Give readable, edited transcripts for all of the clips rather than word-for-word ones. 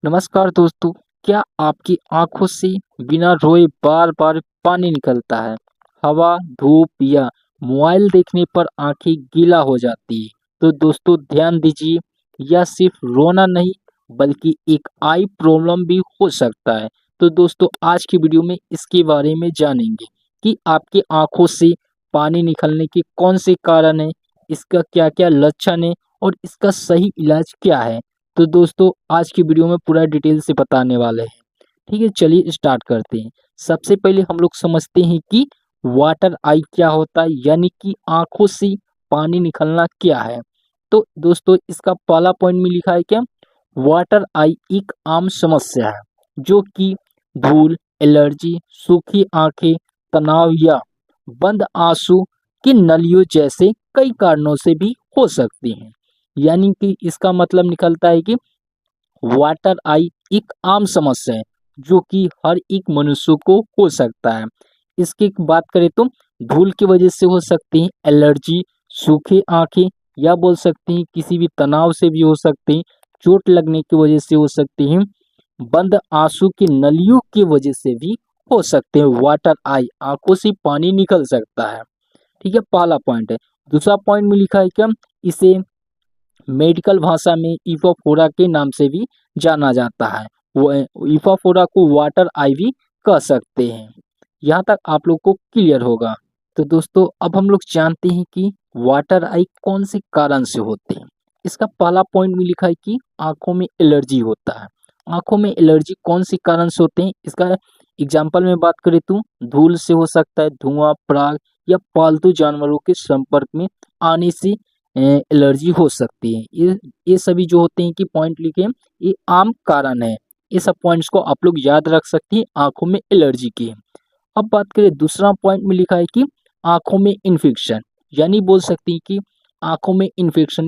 नमस्कार दोस्तों। क्या आपकी आंखों से बिना रोए बार बार पानी निकलता है? हवा, धूप या मोबाइल देखने पर आंखें गीला हो जाती है? तो दोस्तों ध्यान दीजिए, यह सिर्फ रोना नहीं बल्कि एक आई प्रॉब्लम भी हो सकता है। तो दोस्तों आज की वीडियो में इसके बारे में जानेंगे कि आपकी आंखों से पानी निकलने के कौन से कारण हैं, इसका क्या क्या लक्षण है और इसका सही इलाज क्या है। तो दोस्तों आज की वीडियो में पूरा डिटेल से बताने वाले हैं। ठीक है, चलिए स्टार्ट करते हैं। सबसे पहले हम लोग समझते हैं कि वाटर आई क्या होता है, यानी कि आंखों से पानी निकलना क्या है। तो दोस्तों इसका पहला पॉइंट में लिखा है क्या, वाटर आई एक आम समस्या है जो कि धूल, एलर्जी, सूखी आंखें, तनाव या बंद आंसू की नलियों जैसे कई कारणों से भी हो सकती हैं। यानी कि इसका मतलब निकलता है कि वाटर आई एक आम समस्या है जो कि हर एक मनुष्य को हो सकता है। इसकी बात करें तो धूल की वजह से हो सकती है एलर्जी, सूखी आंखें, या बोल सकते हैं किसी भी तनाव से भी हो सकते हैं, चोट लगने की वजह से हो सकती हैं, बंद आंसू की नलियों की वजह से भी हो सकते हैं। वाटर आई आंखों से पानी निकल सकता है। ठीक है, पहला पॉइंट है। दूसरा पॉइंट में लिखा है क्या, इसे मेडिकल भाषा में इफोफोरा के नाम से भी जाना जाता है। वो इफोफोरा को वाटर आई भी कह सकते हैं। यहाँ तक आप लोग को क्लियर होगा। तो दोस्तों अब हम लोग जानते हैं कि वाटर आई कौन से कारण से होते हैं। इसका पहला पॉइंट में लिखा है कि आंखों में एलर्जी होता है। आंखों में एलर्जी कौन से कारण से होते हैं, इसका एग्जाम्पल में बात करें तो धूल से हो सकता है, धुआं, पराग या पालतू जानवरों के संपर्क में आने से एलर्जी हो सकती है। ये सभी जो होते हैं कि पॉइंट लिखे, ये आम कारण है। ये सब पॉइंट्स को आप लोग याद रख सकते हैं आंखों में एलर्जी की। अब बात करें दूसरा पॉइंट में लिखा है कि आंखों में इन्फेक्शन, यानी बोल सकते हैं कि आंखों में इन्फेक्शन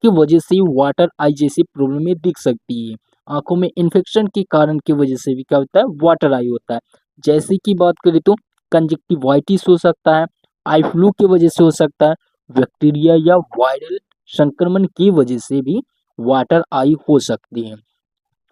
की वजह से वाटर आई जैसी प्रॉब्लम दिख सकती है। आंखों में इन्फेक्शन के कारण की वजह से भी क्या होता है, वाटर आई होता है। जैसे कि बात करें तो कंजक्टिवाइटिस हो सकता है, आई फ्लू की वजह से हो सकता है, बैक्टीरिया या वायरल संक्रमण की वजह से भी वाटर आई हो सकती है।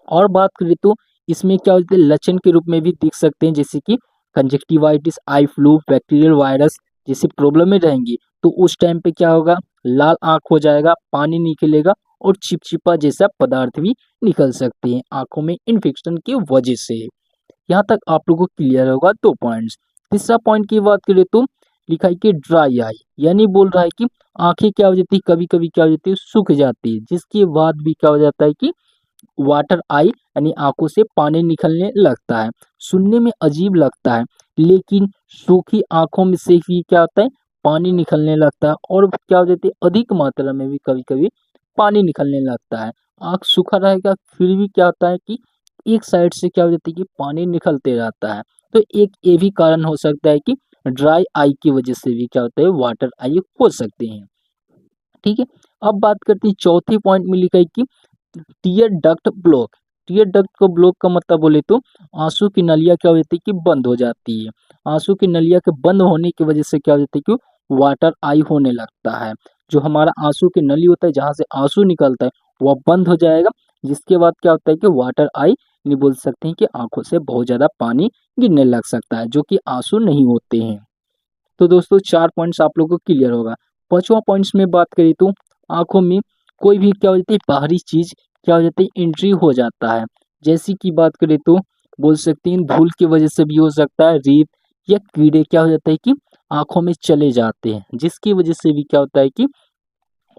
और बात करें तो इसमें क्या होता है, लक्षण के रूप में भी दिख सकते हैं, जैसे कि conjunctivitis, eye flu, bacterial virus जैसी प्रॉब्लम में रहेंगी तो उस टाइम पे क्या होगा, लाल आंख हो जाएगा, पानी निकलेगा और चिपचिपा जैसा पदार्थ भी निकल सकते हैं आंखों में इन्फेक्शन की वजह से। यहाँ तक आप लोगों को क्लियर होगा। दो पॉइंट्स। तीसरा पॉइंट की बात करें तो लिखा है कि ड्राई आई, यानी बोल रहा है कि आंखें क्या हो जाती है, कभी कभी क्या हो जाती है, सूख जाती है, जिसके बाद भी क्या हो जाता है कि वाटर आई यानी आंखों से पानी निकलने लगता है। सुनने में अजीब लगता है लेकिन सूखी आंखों में से ही क्या होता है, पानी निकलने लगता है और क्या हो जाती है, अधिक मात्रा में भी कभी कभी पानी निकलने लगता है। आंख सूखा रहेगा फिर भी क्या होता है कि एक साइड से क्या हो जाती है कि पानी निकलते रहता है। तो एक ये भी कारण हो सकता है कि ड्राई आई की वजह से भी क्या होता है, वाटर आई हो सकते हैं। ठीक है, अब बात करते हैं चौथे पॉइंट में लिखा है कि tear duct block. Tear duct को ब्लॉक का मतलब बोले तो आंसू की नलियां क्या हो जाती है कि बंद हो जाती है। आंसू की नलियां के बंद होने की वजह से क्या हो जाती है कि वाटर आई होने लगता है। जो हमारा आंसू की नली होता है जहाँ से आंसू निकलता है वह बंद हो जाएगा, जिसके बाद क्या होता है कि वाटर आई नहीं, बोल सकते हैं कि आंखों से बहुत ज्यादा पानी गिरने लग सकता है जो कि आंसू नहीं होते हैं। तो दोस्तों चार पॉइंट्स आप लोगों को क्लियर होगा। पांचवा पॉइंट्स में बात करें तो आंखों में कोई भी क्या हो जाती है, बाहरी चीज क्या हो जाती है, एंट्री हो जाता है। जैसी की बात करें तो बोल सकते हैं धूल की वजह से भी हो सकता है, रेत या कीड़े क्या हो जाता है कि आंखों में चले जाते हैं, जिसकी वजह से भी क्या होता है कि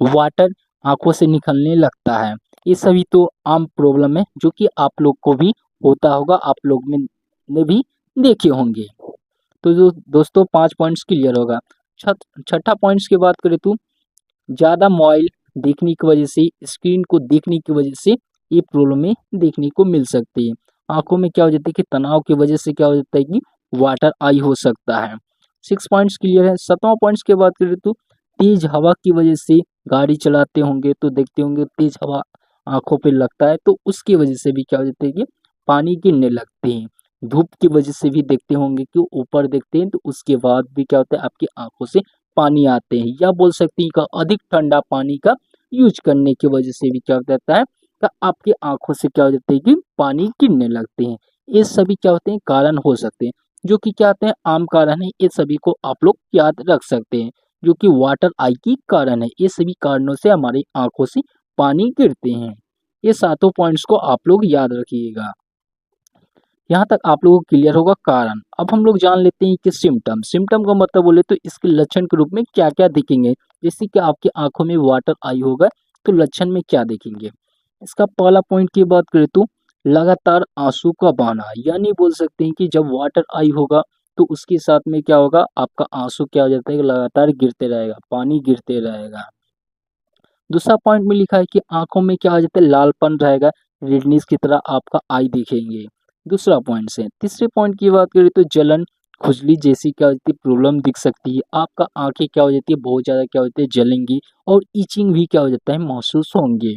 वाटर आंखों से निकलने लगता है। ये सभी तो आम प्रॉब्लम है जो कि आप लोग को भी होता होगा, आप लोग ने भी देखे होंगे। तो जो दोस्तों पांच पॉइंट्स क्लियर होगा। छठा पॉइंट्स की बात करें तो ज़्यादा मोबाइल देखने की वजह से, स्क्रीन को देखने की वजह से ये प्रॉब्लम देखने को मिल सकती है। आंखों में क्या हो जाता है कि तनाव की वजह से क्या हो जाता है कि वाटर आई हो सकता है। सिक्स पॉइंट्स क्लियर है। सातवां पॉइंट्स की बात करें तो तेज हवा की वजह से गाड़ी चलाते होंगे तो देखते होंगे तेज हवा आंखों पे लगता है तो उसकी वजह से भी क्या हो जाता है कि पानी गिरने लगते हैं। धूप की वजह से भी देखते होंगे कि ऊपर देखते हैं तो उसके बाद भी क्या होता है, आपकी आंखों से पानी आते हैं। या बोल सकते हैं कि अधिक ठंडा पानी का यूज करने की वजह से भी क्या हो जाता है, तक आपकी आंखों से क्या हो जाता है कि पानी गिरने लगते हैं। ये सभी क्या होते हैं, कारण हो सकते हैं, जो कि क्या होते हैं, आम कारण है। ये सभी को आप लोग याद रख सकते हैं, जो कि वाटर आई की कारण है। ये सभी कारणों से हमारी आंखों से पानी गिरते हैं। ये सातों पॉइंट्स को आप लोग याद रखिएगा। यहाँ तक आप लोगों को क्लियर होगा कारण। अब हम लोग जान लेते हैं कि सिम्टम। सिम्टम का मतलब बोले तो इसके लक्षण के रूप में क्या क्या दिखेंगे। जैसे कि आपकी आंखों में वाटर आई होगा तो लक्षण में क्या देखेंगे। इसका पहला पॉइंट की बात करें तो लगातार आंसू का बहाना, यानी बोल सकते हैं कि जब वाटर आई होगा तो उसके साथ में क्या होगा, आपका आंसू क्या हो जाता है, लगातार गिरते रहेगा, पानी गिरते रहेगा। दूसरा पॉइंट में लिखा है कि आंखों में क्या हो जाता है, लालपन रहेगा, रेडनेस की तरह आपका आई दिखेंगे। दूसरा पॉइंट से तीसरे पॉइंट की बात करें तो जलन, खुजली जैसी क्या होती है प्रॉब्लम दिख सकती है। आपका आंखें क्या हो जाती है, बहुत ज़्यादा क्या होती है, जलेंगी और इचिंग भी क्या हो जाता है, महसूस होंगे।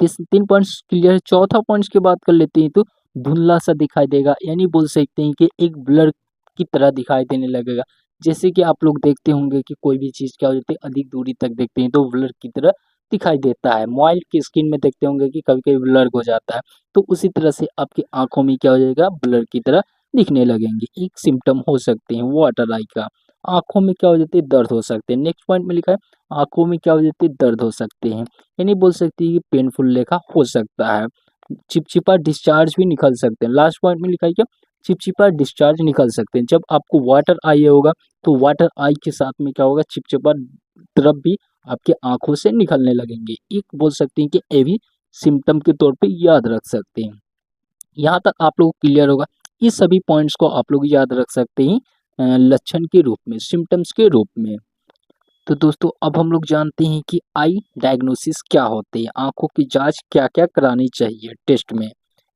तीन पॉइंट्स क्लियर है। चौथा पॉइंट्स की बात कर लेते हैं तो धुंधला सा दिखाई देगा, यानी बोल सकते हैं कि एक ब्लर की तरह दिखाई देने लगेगा। जैसे कि आप लोग देखते होंगे कि कोई भी चीज़ क्या हो जाती है, अधिक दूरी तक देखते हैं तो ब्लर की तरह दिखाई देता है। मोबाइल की स्क्रीन में देखते होंगे कि कभी कभी ब्लर हो जाता है, तो उसी तरह से आपकी आंखों में क्या हो जाएगा, ब्लर की तरह दिखने लगेंगे। एक सिम्टम हो सकते हैं वाटर आई का। आंखों में क्या हो जाती है, दर्द हो सकते हैं। नेक्स्ट पॉइंट में लिखा है आंखों में क्या हो जाती है, दर्द हो सकते हैं, यानी बोल सकती है कि पेनफुल लेखा हो सकता है। चिपचिपा डिस्चार्ज भी निकल सकते हैं। लास्ट पॉइंट में लिखा है क्या, चिपचिपा डिस्चार्ज निकल सकते हैं। जब आपको वाटर आई होगा तो वाटर आई के साथ में क्या होगा, चिपचिपा द्रव भी आपके आंखों से निकलने लगेंगे। एक बोल सकते हैं कि ये भी सिम्टम के तौर पे याद रख सकते हैं। यहाँ तक आप लोग क्लियर होगा। इस सभी पॉइंट्स को आप लोग याद रख सकते हैं लक्षण के रूप में, सिम्टम्स के रूप में। तो दोस्तों अब हम लोग जानते हैं कि आई डायग्नोसिस क्या होते हैं, आंखों की जांच क्या क्या करानी चाहिए टेस्ट में।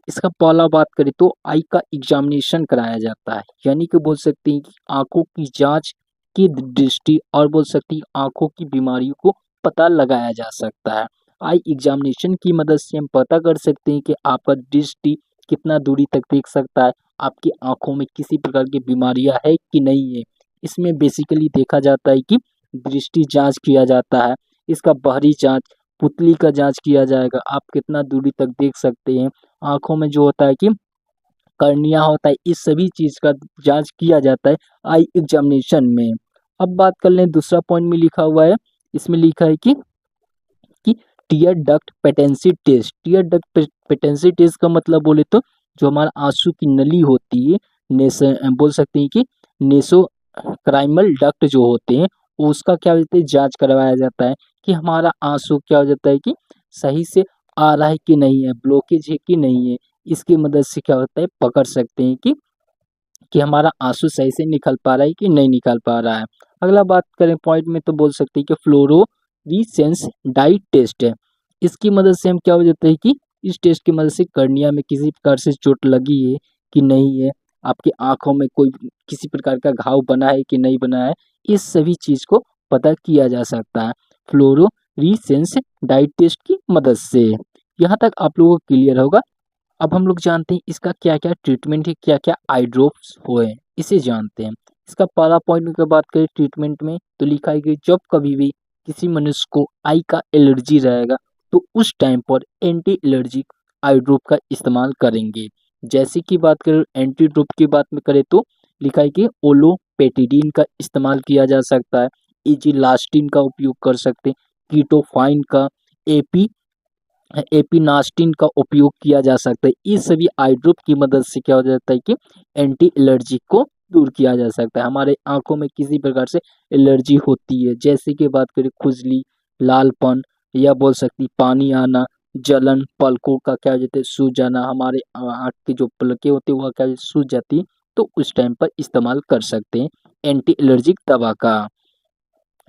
इसका पहला बात करें तो आई का एग्जामिनेशन कराया जाता है, यानी कि बोल सकते हैं कि आंखों की जांच की दृष्टि और बोल सकते हैं आंखों की बीमारियों को पता लगाया जा सकता है। आई एग्जामिनेशन की मदद से हम पता कर सकते हैं कि आपका दृष्टि कितना दूरी तक देख सकता है, आपकी आंखों में किसी प्रकार की बीमारियां है कि नहीं है। इसमें बेसिकली देखा जाता है कि दृष्टि जांच किया जाता है, इसका बाहरी जांच, पुतली का जांच किया जाएगा, आप कितना दूरी तक देख सकते हैं। आंखों में जो होता है कि कर्निया होता है, इस सभी चीज का जांच किया जाता है आई एग्जामिनेशन में। अब बात कर लें दूसरा पॉइंट में लिखा हुआ है, इसमें लिखा है कि tear duct patency test. Tear duct patency test का मतलब बोले तो जो हमारा आंसू की नली होती है, बोल सकते हैं कि नेसो क्राइमल डक्ट जो होते हैं, उसका क्या होता है, जांच करवाया जाता है कि हमारा आंसू क्या हो जाता है कि सही से आ रहा है कि नहीं है, ब्लॉकेज है कि नहीं है। इसकी मदद से क्या होता है, पकड़ सकते हैं कि हमारा आंसू सही से निकल पा रहा है कि नहीं निकल पा रहा है। अगला बात करें पॉइंट में तो बोल सकते हैं कि फ्लोरोसेंस डाई टेस्ट है। इसकी मदद से हम क्या हो जाता है कि इस टेस्ट की मदद से कर्निया में किसी प्रकार से चोट लगी है कि नहीं है, आपकी आंखों में कोई किसी प्रकार का घाव बना है कि नहीं बना है, इस सभी चीज को पता किया जा सकता है फ्लोरोसेंस डाई टेस्ट की मदद से। यहाँ तक आप लोगों को क्लियर होगा। अब हम लोग जानते हैं इसका क्या क्या ट्रीटमेंट है, क्या क्या आई ड्रॉप्स हुए, इसे जानते हैं। इसका पहला पॉइंट की बात करें ट्रीटमेंट में तो लिखा है कि जब कभी भी किसी मनुष्य को आई का एलर्जी रहेगा तो उस टाइम पर एंटी एलर्जिक आई ड्रॉप का इस्तेमाल करेंगे। जैसे कि बात करें एंटी ड्रॉप की बात में करें तो लिखा है कि ओलोपेटिडीन का इस्तेमाल किया जा सकता है, इजिलास्टिन का उपयोग कर सकते हैं, कीटोफाइन का, एपी एपिनास्टिन का उपयोग किया जा सकता है। इस सभी आई ड्रॉप की मदद से क्या हो जाता है कि एंटी एलर्जी को दूर किया जा सकता है। हमारे आंखों में किसी प्रकार से एलर्जी होती है, जैसे कि बात करें खुजली, लालपन, या बोल सकती पानी आना, जलन, पलकों का क्या हो जाता है, सूज जाना, हमारे आँख की जो पलकें होती है वह क्या सूज जाती है, तो उस टाइम पर इस्तेमाल कर सकते हैं एंटी एलर्जिक दवा का।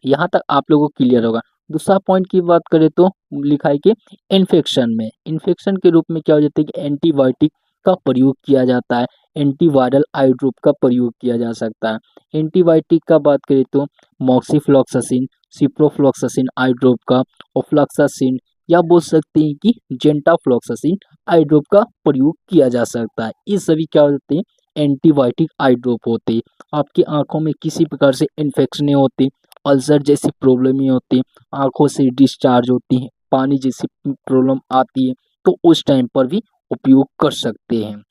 यहाँ तक आप लोगों को क्लियर होगा। दूसरा पॉइंट की बात करें तो लिखा है कि इन्फेक्शन में, इन्फेक्शन के रूप में क्या हो जाता है कि एंटीबायोटिक का प्रयोग किया जाता है, एंटीवायरल आई ड्रॉप का प्रयोग किया जा सकता है। एंटीबायोटिक का बात करें तो मॉक्सीफ्लॉक्सासिन, सिप्रोफ्लॉक्सासिन आई ड्रॉप का, ओफ्लॉक्सासिन, या बोल सकते हैं कि जेंटाफ्लॉक्सासिन आई ड्रॉप का प्रयोग किया जा सकता है। ये सभी क्या होते हैं, एंटीबायोटिक आई ड्रॉप होते हैं। आपकी आंखों में किसी प्रकार से इन्फेक्शन होते, अल्सर जैसी प्रॉब्लम ही होती है, आंखों से डिस्चार्ज होती है, पानी जैसी प्रॉब्लम आती है तो उस टाइम पर भी उपयोग कर सकते हैं।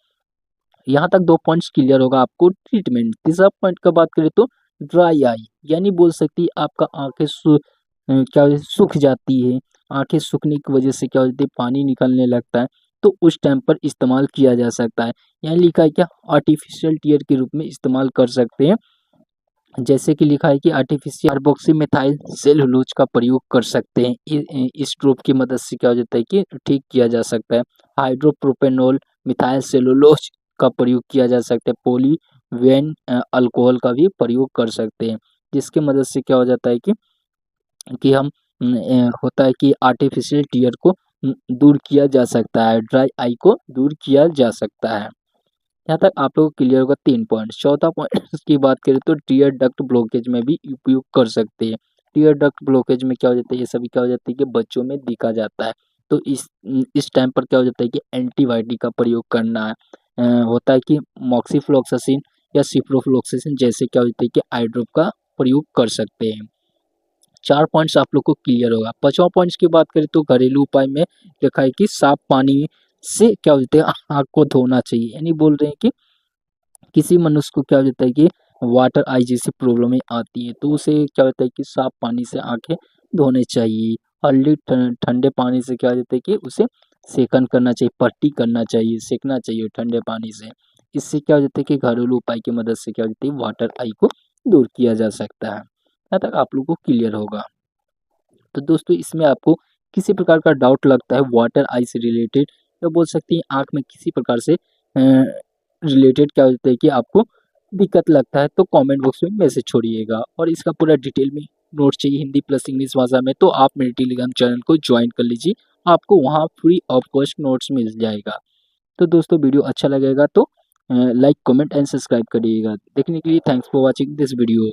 यहाँ तक 2 पॉइंट्स क्लियर होगा आपको। ट्रीटमेंट, तीसरा पॉइंट का बात करें तो ड्राई आई, यानी बोल सकती है आपका आँखें क्या होता है, सूख जाती है। आँखें सूखने की वजह से क्या होती है, पानी निकलने लगता है, तो उस टाइम पर इस्तेमाल किया जा सकता है। यहाँ लिखा है क्या, आर्टिफिशियल टीयर के रूप में इस्तेमाल कर सकते हैं। जैसे कि लिखा है कि आर्टिफिशियल कार्बोक्सीमेथाइल सेलुलोज का प्रयोग कर सकते हैं। इस ड्रॉप की मदद से क्या हो जाता है कि ठीक किया जा सकता है। हाइड्रोप्रोपेनॉल मिथाइल सेलुलोज का प्रयोग किया जा सकता है। पॉलीवेन अल्कोहल का भी प्रयोग कर सकते हैं, जिसकी मदद से क्या हो जाता है कि हम होता है कि आर्टिफिशियल टीयर को दूर किया जा सकता है, ड्राई आई को दूर किया जा सकता है। यहाँ तक आप लोगों को क्लियर होगा 3 पॉइंट। चौथा पॉइंट की बात करें तो टीयर डक्ट ब्लॉकेज में भी उपयोग कर सकते हैं। टीयर डक्ट ब्लॉकेज में क्या हो जाता है, ये सभी क्या हो जाता है कि बच्चों में दिखा जाता है। तो इस टाइम पर क्या हो जाता है कि एंटीबायोटिक का प्रयोग करना है। होता है कि मॉक्सिफ्लोक्सासिन या सिप्रोफ्लोक्सासिन जैसे क्या होता है कि आई ड्रॉप का प्रयोग कर सकते हैं। 4 पॉइंट्स आप लोग को क्लियर होगा। 5वां पॉइंट्स की बात करें तो घरेलू उपाय में लिखा है कि साफ पानी से क्या होता है, आँख को धोना चाहिए। यानी बोल रहे हैं कि किसी मनुष्य को क्या हो जाता है कि वाटर आई जैसी प्रॉब्लमें आती है, तो उसे क्या होता है कि साफ पानी से आंखें धोने चाहिए। हल्दी ठंडे पानी से क्या हो जाता है कि उसे सेकन करना चाहिए, पट्टी करना चाहिए, सेकना चाहिए ठंडे पानी से। इससे क्या हो जाता है कि घरेलू उपाय की मदद से क्या हो जाता है, वाटर आई को दूर किया जा सकता है। यहाँ तक आप लोगों को क्लियर होगा। तो दोस्तों इसमें आपको किसी प्रकार का डाउट लगता है वाटर आई से रिलेटेड, या बोल सकते हैं आँख में किसी प्रकार से रिलेटेड क्या होता है कि आपको दिक्कत लगता है, तो कमेंट बॉक्स में मैसेज छोड़िएगा। और इसका पूरा डिटेल में नोट चाहिए हिंदी प्लस इंग्लिश भाषा में, तो आप मेरे टेलीग्राम चैनल को ज्वाइन कर लीजिए, आपको वहाँ फ्री ऑफ कॉस्ट नोट्स मिल जाएगा। तो दोस्तों वीडियो अच्छा लगेगा तो लाइक कमेंट एंड सब्सक्राइब करिएगा। देखने के लिए thanks for watching this video.